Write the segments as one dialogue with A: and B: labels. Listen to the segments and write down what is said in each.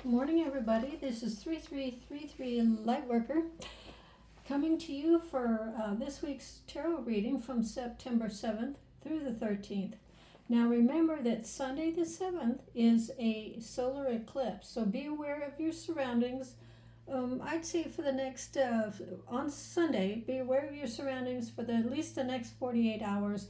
A: Good morning, everybody. This is 3333 Lightworker coming to you for this week's tarot reading from September 7th through the 13th. Now, remember that Sunday the 7th is a solar eclipse, so be aware of your surroundings. I'd say for the next, on Sunday, be aware of your surroundings for at least the next 48 hours.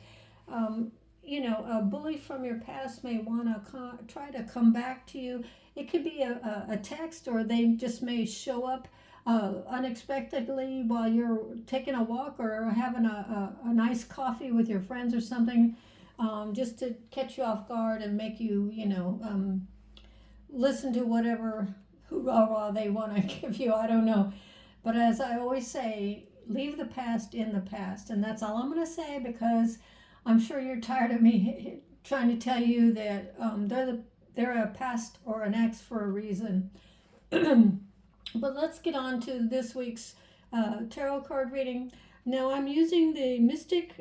A: A bully from your past may want to try to come back to you. It could be a text, or they just may show up unexpectedly while you're taking a walk or having a nice coffee with your friends or something, just to catch you off guard and make you, listen to whatever hoorah they want to give you. I don't know. But as I always say, leave the past in the past. And that's all I'm going to say, because I'm sure you're tired of me trying to tell you that they're a past or an ex for a reason. But let's get on to this week's tarot card reading. Now, I'm using the Mystic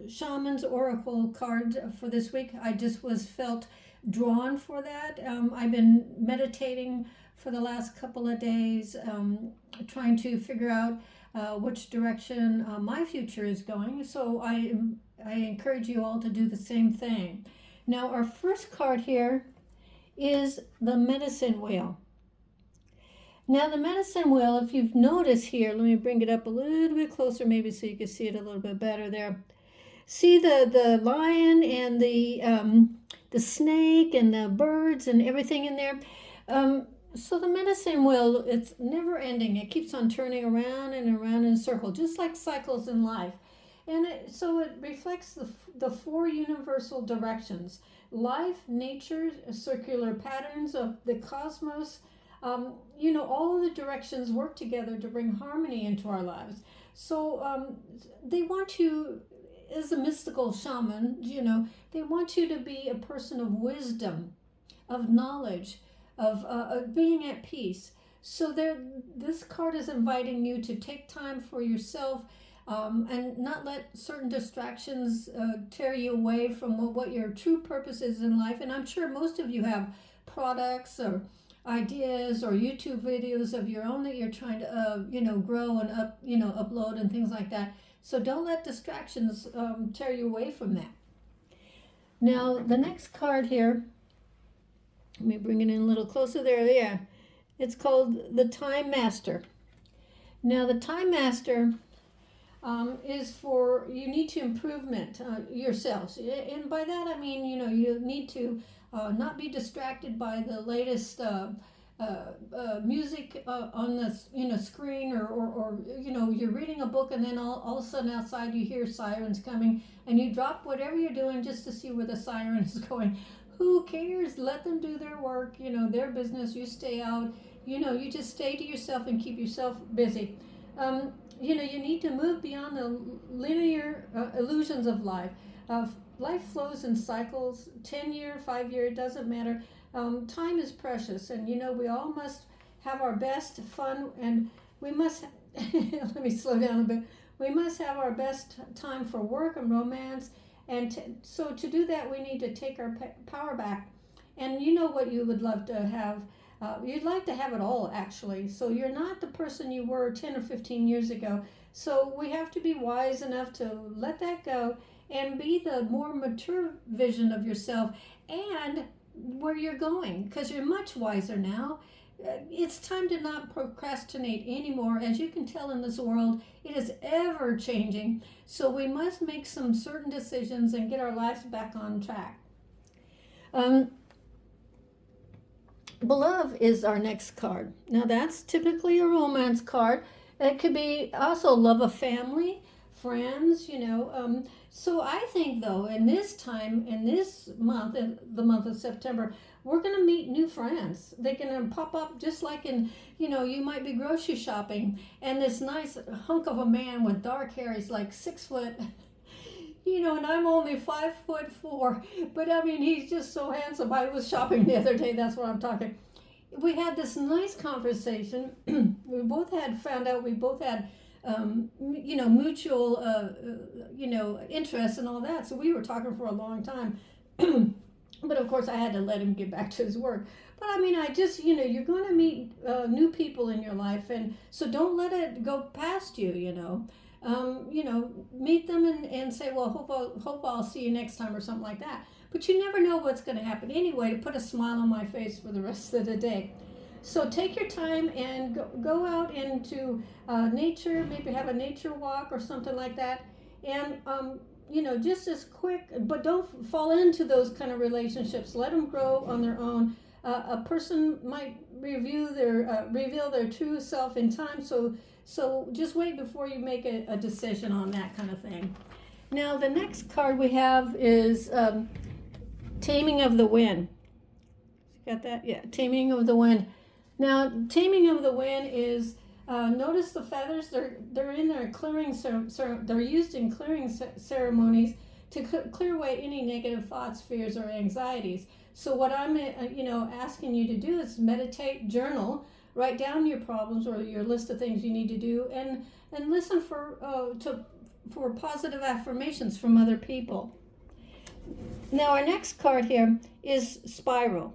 A: Shaman's Oracle card for this week. I just felt drawn for that. I've been meditating for the last couple of days, trying to figure out which direction my future is going. So I encourage you all to do the same thing. Now, our first card here is the medicine wheel. Now, the medicine wheel, if you've noticed here, let me bring it up a little bit closer maybe so you can see it a little bit better there. See the lion and the snake and the birds and everything in there. So the medicine wheel, it's never ending. It keeps on turning around and around in a circle, just like cycles in life. And so it reflects the four universal directions: life, nature, circular patterns of the cosmos. All of the directions work together to bring harmony into our lives. So they want you, as a mystical shaman, they want you to be a person of wisdom, of knowledge, of being at peace. So this card is inviting you to take time for yourself, and not let certain distractions tear you away from what your true purpose is in life. And I'm sure most of you have products or ideas or YouTube videos of your own that you're trying to grow and upload and things like that. So don't let distractions tear you away from that. Now, the next card here, let me bring it in a little closer there. Yeah, it's called the Time Master. Now, the Time Master is for, you need to improvement yourselves. And by that I mean, you need to not be distracted by the latest music on the screen, or you're reading a book and then all of a sudden outside you hear sirens coming and you drop whatever you're doing just to see where the siren is going. Who cares? Let them do their work, their business. You stay out, you just stay to yourself and keep yourself busy. You need to move beyond the linear illusions of life. Life flows in cycles, 10-year, 5-year, it doesn't matter. Time is precious, and we all must have our best fun, and we must, let me slow down a bit. We must have our best time for work and romance, and so to do that, we need to take our power back. And you know what you would love to have. You'd like to have it all, actually. So you're not the person you were 10 or 15 years ago. So we have to be wise enough to let that go and be the more mature vision of yourself and where you're going, because you're much wiser now. It's time to not procrastinate anymore. As you can tell in this world, it is ever changing. So we must make some certain decisions and get our lives back on track. Beloved is our next card. Now, that's typically a romance card. It could be also love of family, friends, So I think, though, in this month, in the month of September, we're going to meet new friends. They're going to pop up just like in, you might be grocery shopping, and this nice hunk of a man with dark hair, he's like 6 foot, and I'm only 5'4", but I mean, he's just so handsome. I was shopping the other day, that's what I'm talking. We had this nice conversation. We both had mutual, interests and all that. So we were talking for a long time. But of course, I had to let him get back to his work. But I mean, I just, you're going to meet new people in your life, and so don't let it go past you. Meet them and say, well, hope I'll see you next time or something like that. But you never know what's going to happen anyway. To put a smile on my face for the rest of the day. So take your time and go out into nature, maybe have a nature walk or something like that. And, just as quick, but don't fall into those kind of relationships. Let them grow on their own. A person might reveal their true self in time. So just wait before you make a decision on that kind of thing. Now, the next card we have is Taming of the Wind. Got that? Yeah, Taming of the Wind. Now, Taming of the Wind is, notice the feathers, they're in their clearing, they're used in clearing ceremonies to clear away any negative thoughts, fears, or anxieties. So what I'm, asking you to do is meditate, journal, write down your problems or your list of things you need to do, and listen for positive affirmations from other people. Now, our next card here is Spiral.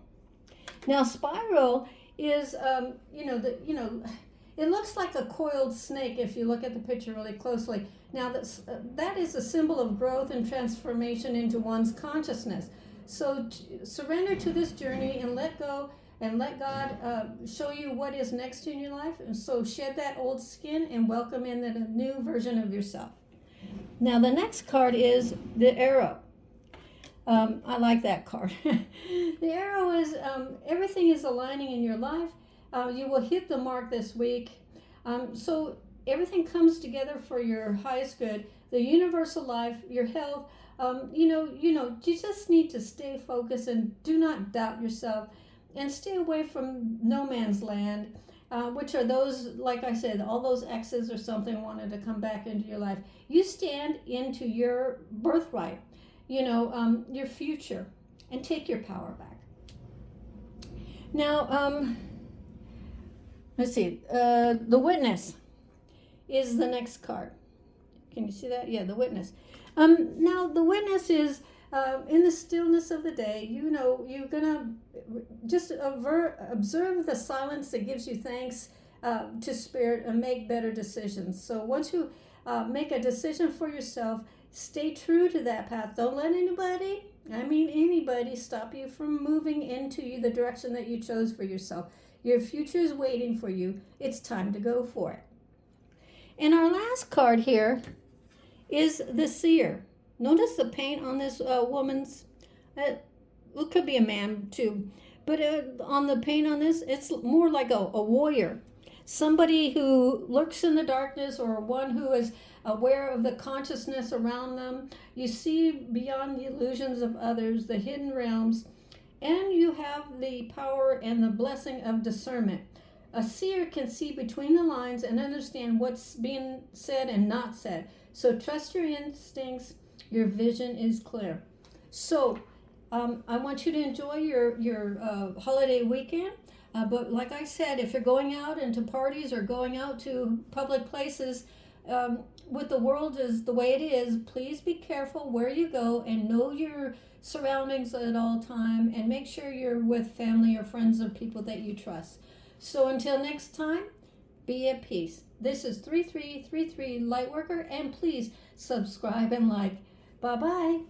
A: Now, Spiral is, it looks like a coiled snake if you look at the picture really closely. Now, that is a symbol of growth and transformation into one's consciousness. So surrender to this journey and let go and let God show you what is next in your life. And so shed that old skin and welcome in a new version of yourself. Now, the next card is the Arrow. I like that card. The Arrow is everything is aligning in your life. You will hit the mark this week. So everything comes together for your highest good. The universal life, your health. You just need to stay focused and do not doubt yourself, and stay away from no man's land, which are those, like I said, all those exes or something wanted to come back into your life. You stand into your birthright. Your future, and take your power back. Now, let's see, the Witness is the next card. Can you see that? Yeah, the Witness. Now, the Witness is in the stillness of the day. You're gonna just observe the silence that gives you thanks to Spirit and make better decisions. So once you make a decision for yourself, stay true to that path. Don't let anybody stop you from moving into the direction that you chose for yourself. Your future is waiting for you. It's time to go for it. And our last card here is the Seer. Notice the paint on this woman's, it could be a man too, but on the paint on this, it's more like a warrior. Somebody who lurks in the darkness, or one who is aware of the consciousness around them. You see beyond the illusions of others, the hidden realms, and you have the power and the blessing of discernment. A seer can see between the lines and understand what's being said and not said. So trust your instincts. Your vision is clear. So I want you to enjoy your holiday weekend. But like I said, if you're going out into parties or going out to public places, with the world is the way it is, please be careful where you go and know your surroundings at all time, and make sure you're with family or friends or people that you trust. So until next time, be at peace. This is 3333 Lightworker, and please subscribe and like. Bye-bye.